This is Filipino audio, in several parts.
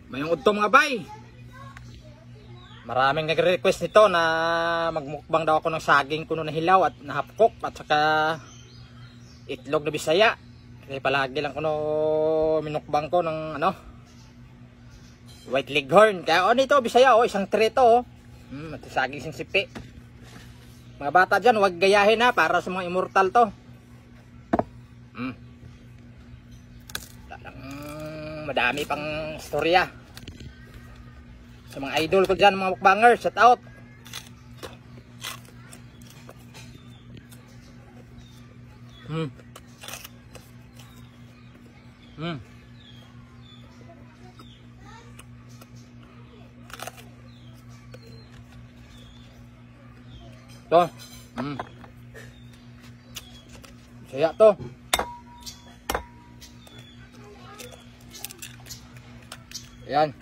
Mayong udto mga bay. Maraming nagre-request nito na magmukbang daw ako ng saging kuno na hilaw at nahapkok at saka itlog na Bisaya. Kasi palagi lang kuno minukbang ko ng ano, white leghorn. Kaya nito Bisaya isang tray to at saging sing sipi. Mga bata dyan, huwag gayahin ha, para sa mga immortal to. Madami pang storya sa mga idol ko dyan, mga mukbangers. Shout out. To. Saya to. Yan.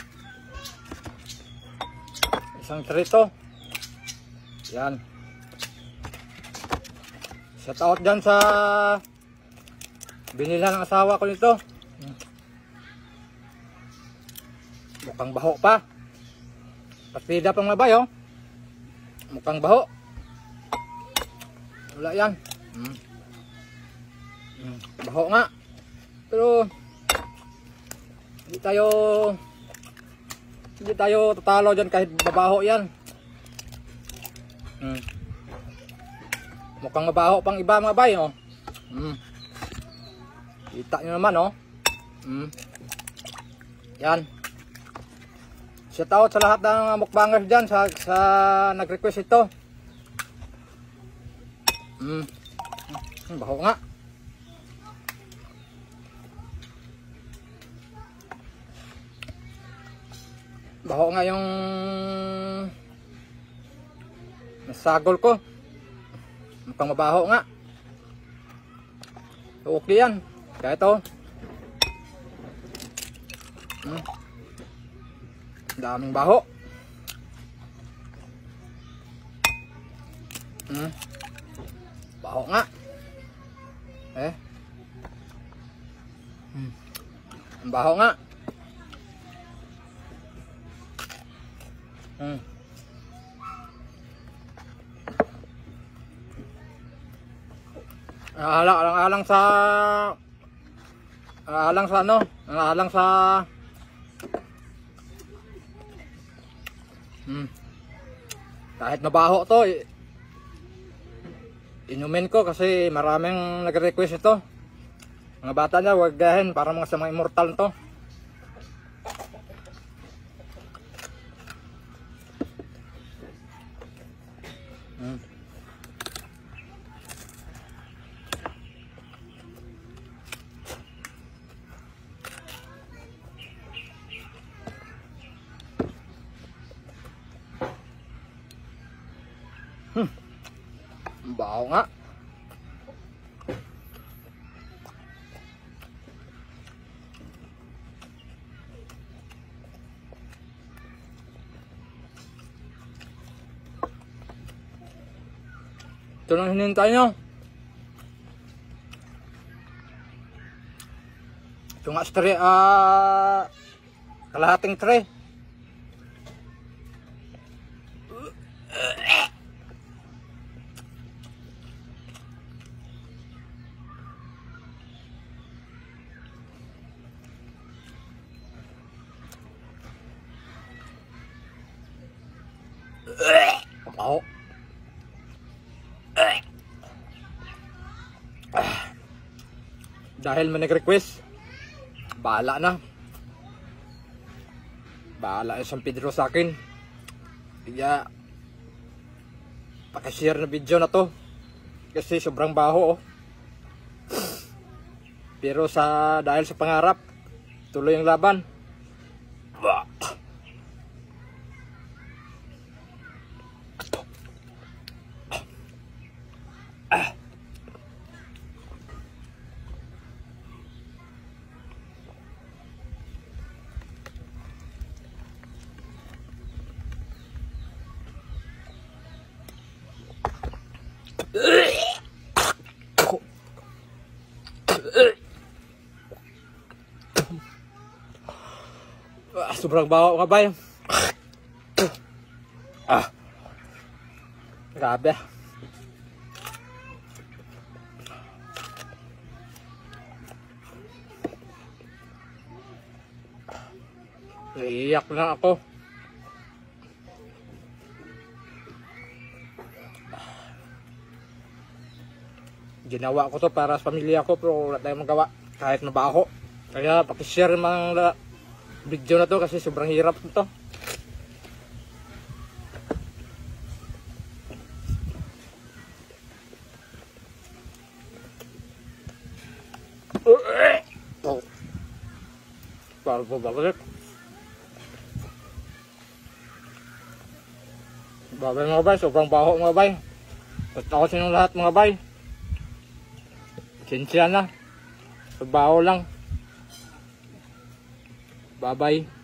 Isang trito. Yan. Shout out dyan sa binila ng asawa ko nito. Mukhang baho pa. Pastida pang mabay oh. Mukhang baho. Wala yan. Baho nga. Pero hindi tayo tatalo dyan kahit mabaho yan. Mukhang mabaho pang iba mga bay oh. Kita nyo naman oh. Yan. Shout out sa lahat ng mukbangers dyan sa nag-request ito. Baho nga. Baho nga yung nasagol ko. Mukhang mabaho nga. Okay yan. Kaya ito. Daming baho. Baho nga. Baho nga. Alang sa ano? Alang sa kahit mabaho to, inumin ko kasi maraming nagre-request ito. Mga bata niya, huwag gahin para mga sa mga immortal to. Baho nga. Ito lang hinintay nyo. Ito nga kalahating tray. Baho. Dahil may nag-request, bahala na. Bahala yung San Pedro sa akin. Kaya pakishare na video na to kasi sobrang baho oh. Pero dahil sa pangarap, tuloy ang laban. Sobrang baho mga bay. Grabe. Naiiyak na ako. Ginawa ko to para sa pamilya ko pero wala tayong magawa kahit mabaho. Kaya pakishare mga video na to kasi sobrang hirap nito. Para po babalik. Babay mga bay, sobrang baho mga bay. At ako sinyong lahat mga bay. Sinsya na. Baho lang. Bye-bye.